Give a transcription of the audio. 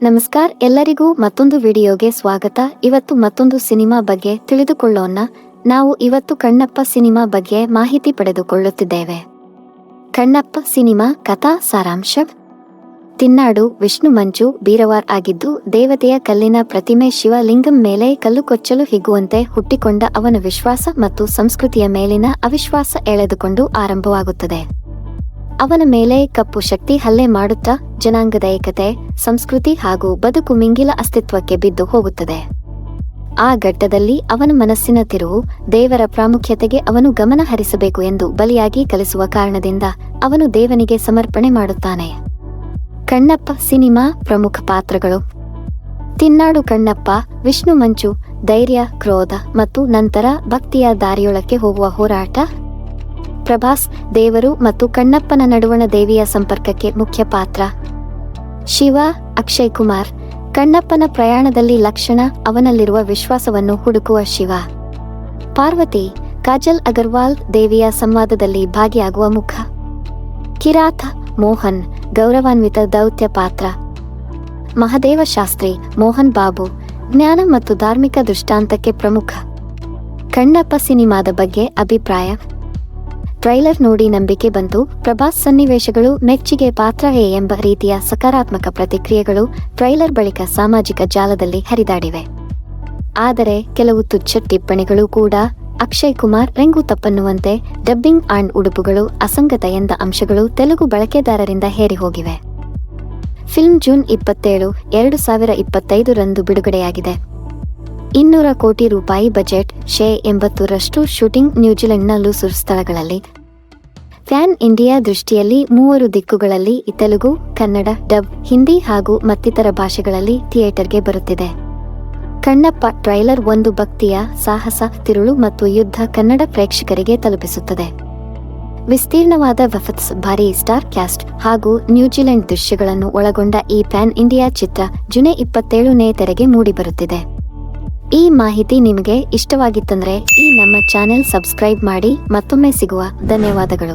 ನಮಸ್ಕಾರ, ಎಲ್ಲರಿಗೂ ಮತ್ತೊಂದು ವಿಡಿಯೋಗೆ ಸ್ವಾಗತ. ಇವತ್ತು ಮತ್ತೊಂದು ಸಿನಿಮಾ ಬಗ್ಗೆ ತಿಳಿದುಕೊಳ್ಳೋಣ. ನಾವು ಇವತ್ತು ಕಣ್ಣಪ್ಪ ಸಿನಿಮಾ ಬಗ್ಗೆ ಮಾಹಿತಿ ಪಡೆದುಕೊಳ್ಳುತ್ತಿದ್ದೇವೆ. ಕಣ್ಣಪ್ಪ ಸಿನಿಮಾ ಕಥಾ ಸಾರಾಂಶ: ತಿನ್ನಾಡು ವಿಷ್ಣು ಮಂಜು ಬೀರವಾರ್ ಆಗಿದ್ದು, ದೇವತೆಯ ಕಲ್ಲಿನ ಪ್ರತಿಮೆ ಶಿವಲಿಂಗಂ ಮೇಲೆ ಕಲ್ಲು ಕೊಚ್ಚಲು ಹಿಗ್ಗುವಂತೆ ಹುಟ್ಟಿಕೊಂಡ ಅವನ ವಿಶ್ವಾಸ ಮತ್ತು ಸಂಸ್ಕೃತಿಯ ಮೇಲಿನ ಅವಿಶ್ವಾಸ ಎಳೆದುಕೊಂಡು ಆರಂಭವಾಗುತ್ತದೆ. ಅವನ ಮೇಲೆ ಕಪ್ಪು ಶಕ್ತಿ ಹಲ್ಲೆ ಮಾಡುತ್ತಾ ಜನಾಂಗದ ಏಕತೆ, ಸಂಸ್ಕೃತಿ ಹಾಗೂ ಬದುಕು ಮಿಂಗಿಲ ಅಸ್ತಿತ್ವಕ್ಕೆ ಬಿದ್ದು ಹೋಗುತ್ತದೆ. ಆ ಘಟ್ಟದಲ್ಲಿ ಅವನ ಮನಸ್ಸಿನ ತಿರುವು ದೇವರ ಪ್ರಾಮುಖ್ಯತೆಗೆ ಅವನು ಗಮನ ಹರಿಸಬೇಕು ಎಂದು ಬಲಿಯಾಗಿ ಕಲಿಸುವ ಕಾರಣದಿಂದ ಅವನು ದೇವನಿಗೆ ಸಮರ್ಪಣೆ ಮಾಡುತ್ತಾನೆ. ಕಣ್ಣಪ್ಪ ಸಿನಿಮಾ ಪ್ರಮುಖ ಪಾತ್ರಗಳು: ತಿನ್ನಾಡು ಕಣ್ಣಪ್ಪ, ವಿಷ್ಣು ಮಂಜು, ಧೈರ್ಯ, ಕ್ರೋಧ ಮತ್ತು ನಂತರ ಭಕ್ತಿಯ ದಾರಿಯೊಳಕ್ಕೆ ಹೋಗುವ ಹೋರಾಟ. ಪ್ರಭಾಸ್, ದೇವರು ಮತ್ತು ಕಣ್ಣಪ್ಪನ ನಡುವಣ ದೇವಿಯ ಸಂಪರ್ಕಕ್ಕೆ ಮುಖ್ಯ ಪಾತ್ರ. ಶಿವ, ಅಕ್ಷಯ್ ಕುಮಾರ್, ಕಣ್ಣಪ್ಪನ ಪ್ರಯಾಣದಲ್ಲಿ ಲಕ್ಷಣ, ಅವನಲ್ಲಿರುವ ವಿಶ್ವಾಸವನ್ನು ಹುಡುಕುವ ಶಿವ. ಪಾರ್ವತಿ, ಕಾಜಲ್ ಅಗರ್ವಾಲ್, ದೇವಿಯ ಸಂವಾದದಲ್ಲಿ ಭಾಗಿಯಾಗುವ ಮುಖ. ಕಿರಾತ, ಮೋಹನ್, ಗೌರವಾನ್ವಿತ ದೌತ್ಯ ಪಾತ್ರ. ಮಹದೇವ ಶಾಸ್ತ್ರಿ, ಮೋಹನ್ ಬಾಬು, ಜ್ಞಾನ ಮತ್ತು ಧಾರ್ಮಿಕ ದೃಷ್ಟಾಂತಕ್ಕೆ ಪ್ರಮುಖ. ಕಣ್ಣಪ್ಪ ಸಿನಿಮಾದ ಬಗ್ಗೆ ಅಭಿಪ್ರಾಯ: ಟ್ರೈಲರ್ ನೋಡಿ ನಂಬಿಕೆ ಬಂತು. ಪ್ರಭಾಸ್ ಸನ್ನಿವೇಶಗಳು ಮೆಚ್ಚಿಗೆ ಪಾತ್ರ ಎಂಬ ರೀತಿಯ ಸಕಾರಾತ್ಮಕ ಪ್ರತಿಕ್ರಿಯೆಗಳು ಟ್ರೈಲರ್ ಬಳಿಕ ಸಾಮಾಜಿಕ ಜಾಲದಲ್ಲಿ ಹರಿದಾಡಿವೆ. ಆದರೆ ಕೆಲವು ತುಚ್ಛ ಟಿಪ್ಪಣಿಗಳು ಕೂಡ. ಅಕ್ಷಯ್ ಕುಮಾರ್ ರೆಂಗು ತಪ್ಪನ್ನುವಂತೆ ಡಬ್ಬಿಂಗ್ ಅಂಡ್ ಉಡುಪುಗಳು ಅಸಂಗತ ಎಂದ ಅಂಶಗಳು ತೆಲುಗು ಬಳಕೆದಾರರಿಂದ ಹೇರಿ ಹೋಗಿವೆ. ಫಿಲ್ಮ್ ಜೂನ್ 27, 2025 ರಂದು ಬಿಡುಗಡೆಯಾಗಿದೆ. 200 ಕೋಟಿ ರೂಪಾಯಿ ಬಜೆಟ್, 80% ಶೂಟಿಂಗ್ ನ್ಯೂಜಿಲೆಂಡ್ನ ಲೂಸೂರ್ ಸ್ಥಳಗಳಲ್ಲಿ. ಪ್ಯಾನ್ ಇಂಡಿಯಾ ದೃಷ್ಟಿಯಲ್ಲಿ 3 ದಿಕ್ಕುಗಳಲ್ಲಿ ತೆಲುಗು, ಕನ್ನಡ, ಡಬ್, ಹಿಂದಿ ಹಾಗೂ ಮತ್ತಿತರ ಭಾಷೆಗಳಲ್ಲಿ ಥಿಯೇಟರ್ಗೆ ಬರುತ್ತಿದೆ. ಕಣ್ಣಪ್ಪ ಟ್ರೈಲರ್ ಒಂದು ಭಕ್ತಿಯ, ಸಾಹಸ, ತಿರುಳು ಮತ್ತು ಯುದ್ಧ ಕನ್ನಡ ಪ್ರೇಕ್ಷಕರಿಗೆ ತಲುಪಿಸುತ್ತದೆ. ವಿಸ್ತೀರ್ಣವಾದ ವಫತ್ಸ್, ಭಾರೀ ಸ್ಟಾರ್ ಕ್ಯಾಸ್ಟ್ ಹಾಗೂ ನ್ಯೂಜಿಲೆಂಡ್ ದೃಶ್ಯಗಳನ್ನು ಒಳಗೊಂಡ ಈ ಪ್ಯಾನ್ ಇಂಡಿಯಾ ಚಿತ್ರ ಜುಲೈ 27ನೇ ತೆರೆಗೆ ಮೂಡಿಬರುತ್ತಿದೆ. ಈ ಮಾಹಿತಿ ನಿಮಗೆ ಇಷ್ಟವಾಗಿತ್ತಂದ್ರೆ ಈ ನಮ್ಮ ಚಾನೆಲ್ ಸಬ್ಸ್ಕ್ರೈಬ್ ಮಾಡಿ. ಮತ್ತೊಮ್ಮೆ ಸಿಗುವ. ಧನ್ಯವಾದಗಳು.